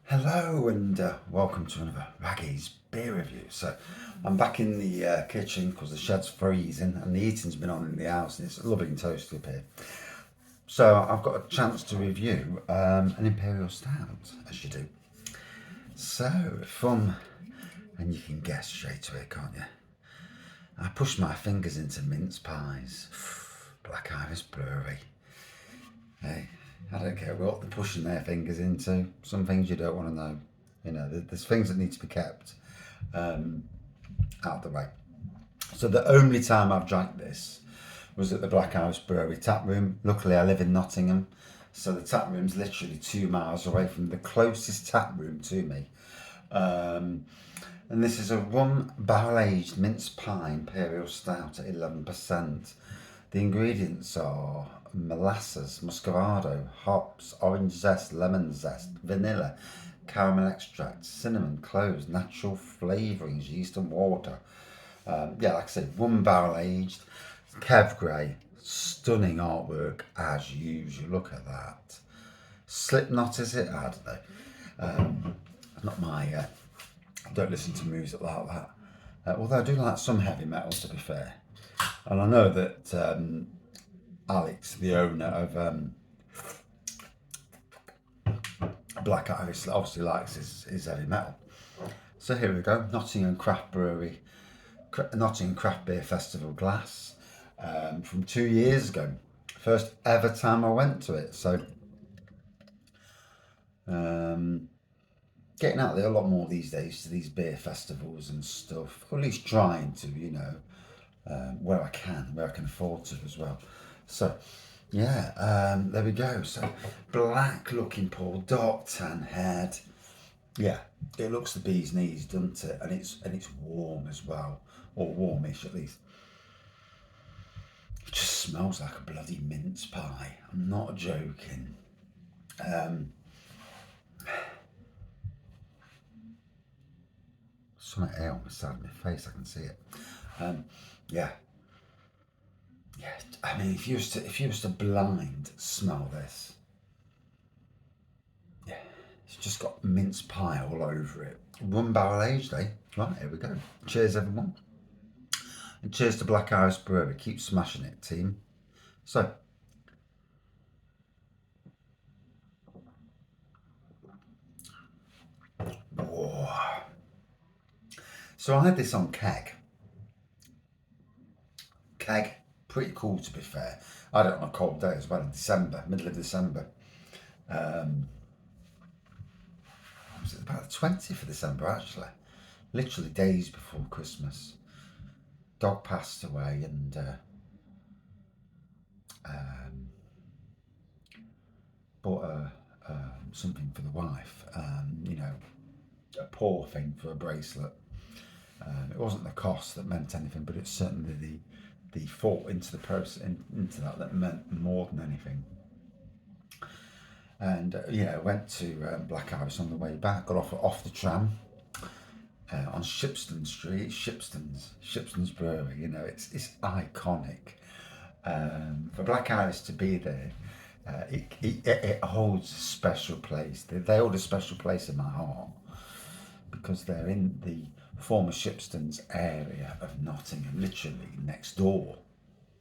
Hello and welcome to another Black Iris beer review. So I'm back in the kitchen because the shed's freezing and the heating's been on in the house and it's lovely and toasty up here. So I've got a chance to review an Imperial Stout, as you do. So from, and you can guess straight away, can't you? I pushed my fingers into mince pies. Black Iris Brewery. Hey, I don't care what they're pushing their fingers into. Some things you don't want to know. You know, there's things that need to be kept out of the way. So the only time I've drank this was at the Black Iris Brewery tap room. Luckily, I live in Nottingham, so the tap room's literally 2 miles away from the closest tap room to me. And this is a rum barrel aged mince pie Imperial Stout at 11%. The ingredients are molasses, muscovado, hops, orange zest, lemon zest, vanilla, caramel extract, cinnamon, cloves, natural flavourings, yeast and water. Like I said, one barrel aged, Kev Grey, stunning artwork as usual. Look at that. Slipknot, is it? I don't know. Not my. I don't listen to music like that. Although I do like some heavy metal, to be fair. And I know that Alex, the owner of Black Iris, obviously likes his heavy metal. So here we go, Nottingham Craft Brewery, Nottingham Craft Beer Festival glass from 2 years ago. First ever time I went to it. So getting out there a lot more these days to these beer festivals and stuff, or at least trying to, where I can, where I can afford to as well. So, there we go. So, black looking Paul, dark tan head. Yeah, it looks the bee's knees, doesn't it? And it's warm as well, or warmish at least. It just smells like a bloody mince pie. I'm not joking. Something here on the side of my face, I can see it. Yeah, yeah. I mean, if you was to blind smell this, yeah, it's just got mince pie all over it. One barrel aged, eh? Right, here we go. Cheers, everyone, and cheers to Black Iris Brewery. Keep smashing it, team. So, whoa. So I had this on keg. Keg, pretty cool to be fair. I had it on a cold day as well in December, middle of December. Was it about the 20th of December actually? Literally days before Christmas. Dog passed away and bought something for the wife. A poor thing for a bracelet. It wasn't the cost that meant anything, but it's certainly the thought into the process, into that meant more than anything. And went to Black Iris on the way back. Got off the tram on Shipston Street, Shipston's Brewery. You know, it's iconic. For Black Iris to be there, it holds a special place. They hold a special place in my heart because they're in the former Shipston's area of Nottingham, literally next door.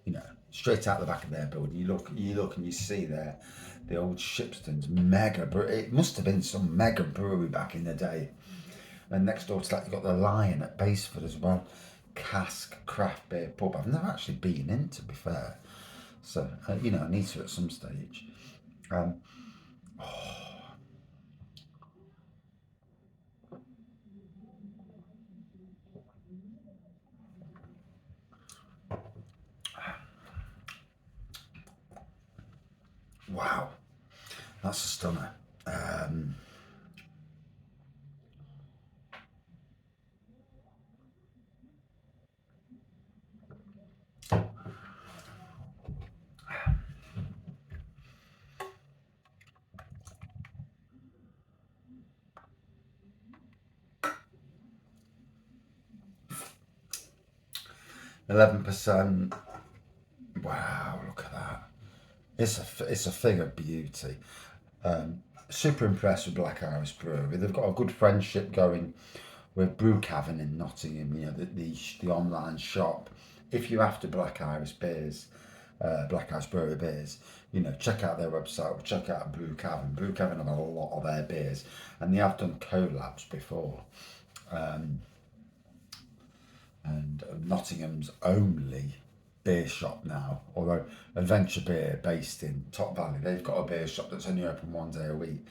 You know, straight out the back of their building. You look, and you see there the old Shipston's mega brewery. It must have been some mega brewery back in the day. And next door to that, you've got the Lion at Baseford as well. Cask craft beer pub. I've never actually been in, to be fair. So, I need to at some stage. Wow, that's a stunner. 11%. Wow, look at that. It's a figure of beauty. super impressed with Black Iris Brewery. They've got a good friendship going with Brewcavern in Nottingham. You know, the online shop. If you're after Black Iris beers, Black Iris Brewery beers, you know, check out their website or check out Brewcavern. Brewcavern have a lot of their beers, and they have done collabs before. And Nottingham's only beer shop now, although Adventure Beer, based in Top Valley, they've got a beer shop that's only open 1 day a week,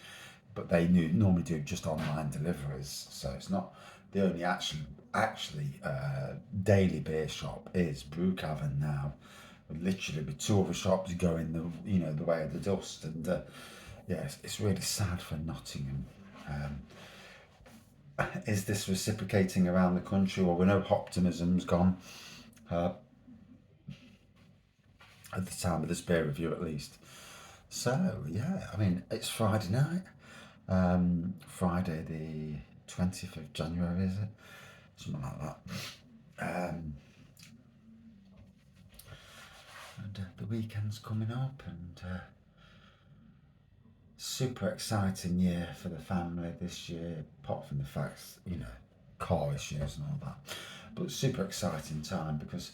but they normally do just online deliveries, so it's not the only daily beer shop is Brewcavern now. Literally, with two other shops going the way of the dust, and yeah, it's really sad for Nottingham. Is this reciprocating around the country? Well, we know Optimism's gone at the time of this beer review, at least. So yeah, I mean, it's Friday night, Friday the 20th of January, is it? Something like that. And the weekend's coming up, and super exciting year for the family this year, apart from the facts, car issues and all that. But super exciting time because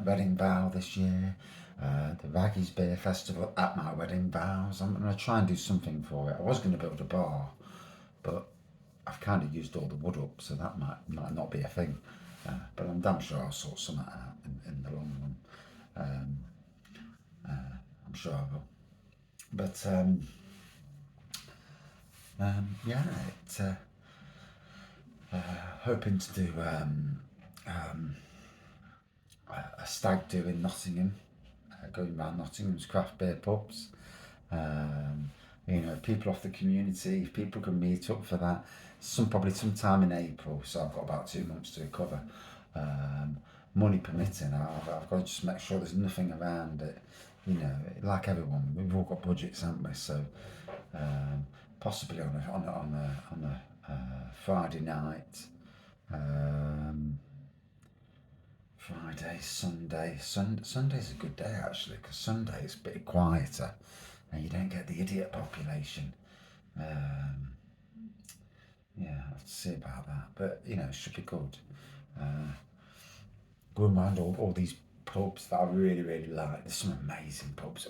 Wedding Vow this year, the Raggies Beer Festival at my wedding vows. I'm going to try and do something for it. I was going to build a bar, but I've kind of used all the wood up, so that might not be a thing. But I'm damn sure I'll sort something out in the long run. I'm sure I will. But yeah, it's hoping to do a stag do in Nottingham, going around Nottingham's craft beer pubs. People off the community, if people can meet up for that, probably sometime in April. So I've got about 2 months to recover. Money permitting, I've got to just make sure there's nothing around it. Like everyone, we've all got budgets, haven't we? So possibly on a Friday night. Friday, Sunday. Sunday's a good day actually, because Sunday is a bit quieter and you don't get the idiot population. Yeah, I have to see about that. But, it should be good. Going around all these pubs that I really, really like. There's some amazing pubs.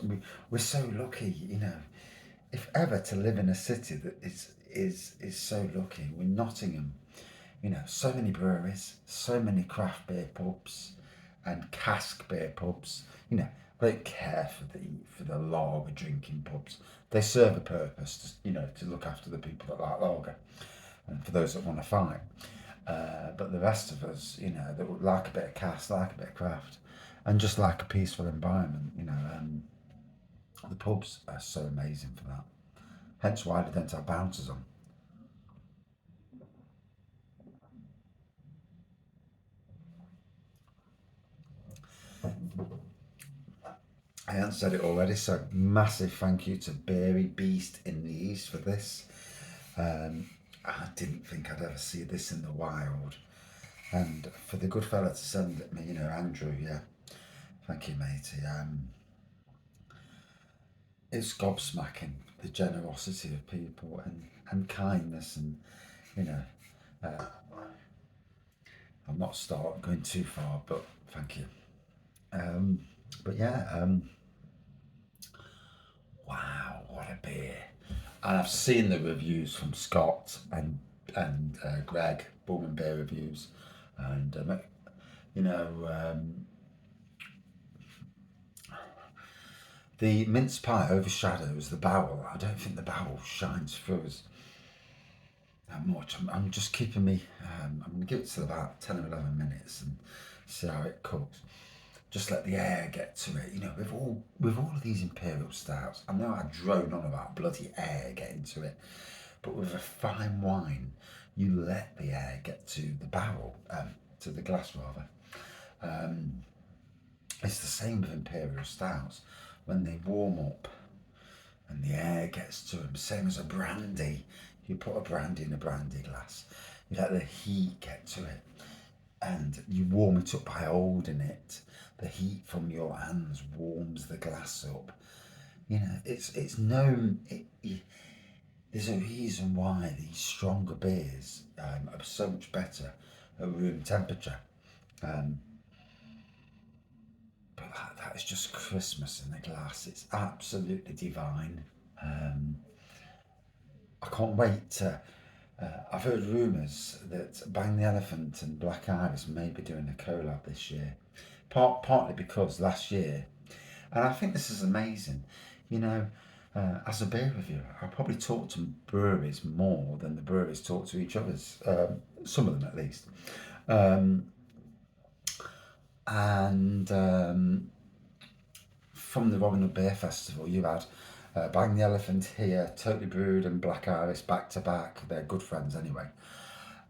We're so lucky, if ever to live in a city that is so lucky. We're Nottingham. So many breweries, so many craft beer pubs, and cask beer pubs. They don't care for the lager drinking pubs. They serve a purpose, to look after the people that like lager, and for those that want to fight. But the rest of us, that would like a bit of cask, like a bit of craft, and just like a peaceful environment. The pubs are so amazing for that. Hence why they don't have bouncers on. I haven't said it already, so massive thank you to Beery Beast in the East for this. I didn't think I'd ever see this in the wild. And for the good fella to send it me, Andrew, yeah, thank you, matey. It's gobsmacking, the generosity of people and kindness, and, I'm not going too far, but thank you. But yeah, wow, what a beer! And I've seen the reviews from Scott and Greg, Bullman Beer Reviews, and you know the mince pie overshadows the barrel. I don't think the barrel shines through as much. I'm just keeping me. I'm going to give it to about 10 or 11 minutes and see how it cooks. Just let the air get to it. With all of these imperial stouts, I know I drone on about bloody air getting to it, but with a fine wine, you let the air get to the barrel, to the glass rather. It's the same with imperial stouts. When they warm up and the air gets to them, same as a brandy. You put a brandy in a brandy glass, you let the heat get to it, and you warm it up by holding it. The heat from your hands warms the glass up. It's known. there's a reason why these stronger beers are so much better at room temperature. Um, but that is just Christmas in the glass. It's absolutely divine. Um, I can't wait to. I've heard rumours that Bang the Elephant and Black Iris may be doing a collab this year. Partly because last year, and I think this is amazing, you know, as a beer reviewer, I probably talk to breweries more than the breweries talk to each other's, some of them at least. Um, and From the Robin Hood Beer Festival, you had Bang the Elephant here, Totally Brewed, and Black Iris back to back. They're good friends anyway.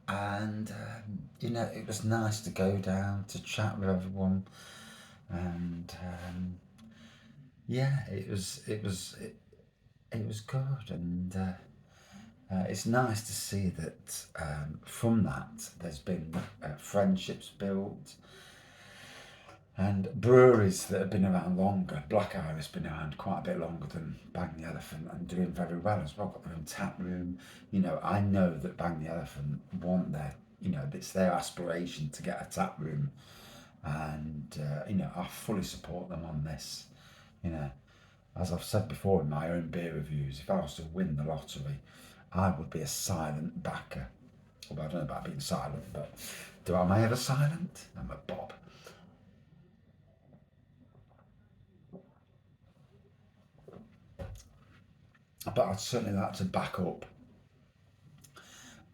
And it was nice to go down to chat with everyone, and yeah, it was good, and it's nice to see that from that there's been friendships built and breweries that have been around longer. Black Iris been around quite a bit longer than Bang the Elephant and doing very well as well. Got their own tap room. I know that Bang the Elephant want it's their aspiration to get a tap room, and I fully support them on this. You know, as I've said before in my own beer reviews, if I was to win the lottery, I would be a silent backer. Well, I don't know about being silent, but am I ever silent? I'm a Bob. But I'd certainly like to back up.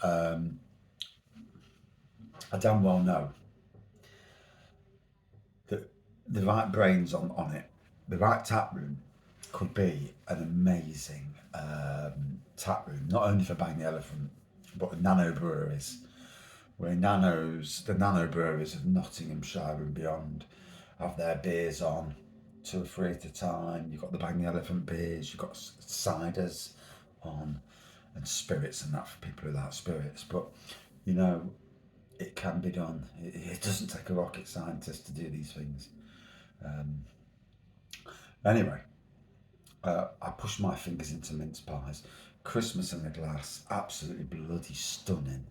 Um, I damn well know that the right brains on it, the right tap room, could be an amazing tap room, not only for Bang the Elephant, but the nano breweries, where the nano breweries of Nottinghamshire and beyond have their beers on, 2 or 3 at a time. You've got the Bang the Elephant beers, you've got ciders on, and spirits and that for people who like spirits. But you know, it can be done. It doesn't take a rocket scientist to do these things. Um, anyway, I pushed my fingers into mince pies. Christmas in the glass, absolutely bloody stunning.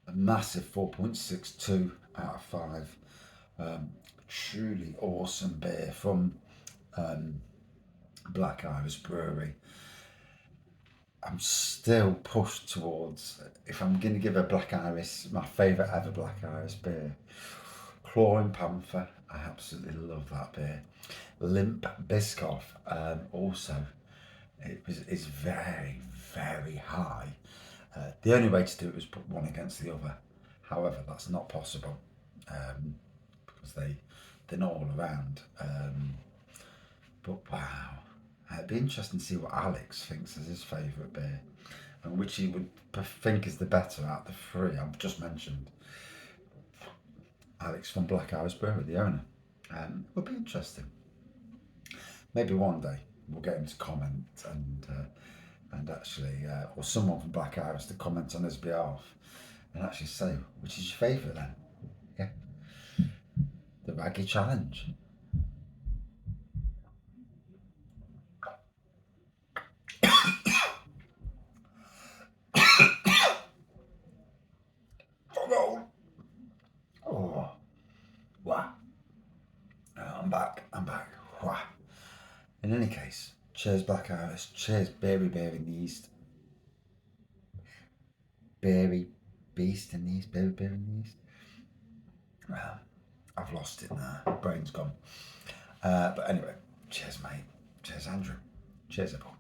A massive 4.62 out of 5. Um, Truly awesome beer from um, Black Iris Brewery. I'm still pushed towards, if I'm going to give a Black Iris, my favourite ever Black Iris beer, Claw and Panther. I absolutely love that beer. Limp Biscoff, also, is very, very high. The only way to do it was put one against the other. However, that's not possible because they're not all around. But wow, it'd be interesting to see what Alex thinks is his favourite beer and which he would think is the better out of the three I've just mentioned. Alex from Black Iris Brewery, the owner. Would be interesting. Maybe one day we'll get him to comment and actually, or someone from Black Iris to comment on his behalf and actually say which is your favourite then. Yeah, the Raggy Challenge. Oh, wow. I'm back. I'm back. Wow. In any case, cheers Black Iris. Cheers Beery Bear in the East. Beery Beast in the East. Beery Bear in the East. Well, I've lost it now. Brain's gone. But anyway, cheers mate. Cheers Andrew. Cheers everyone.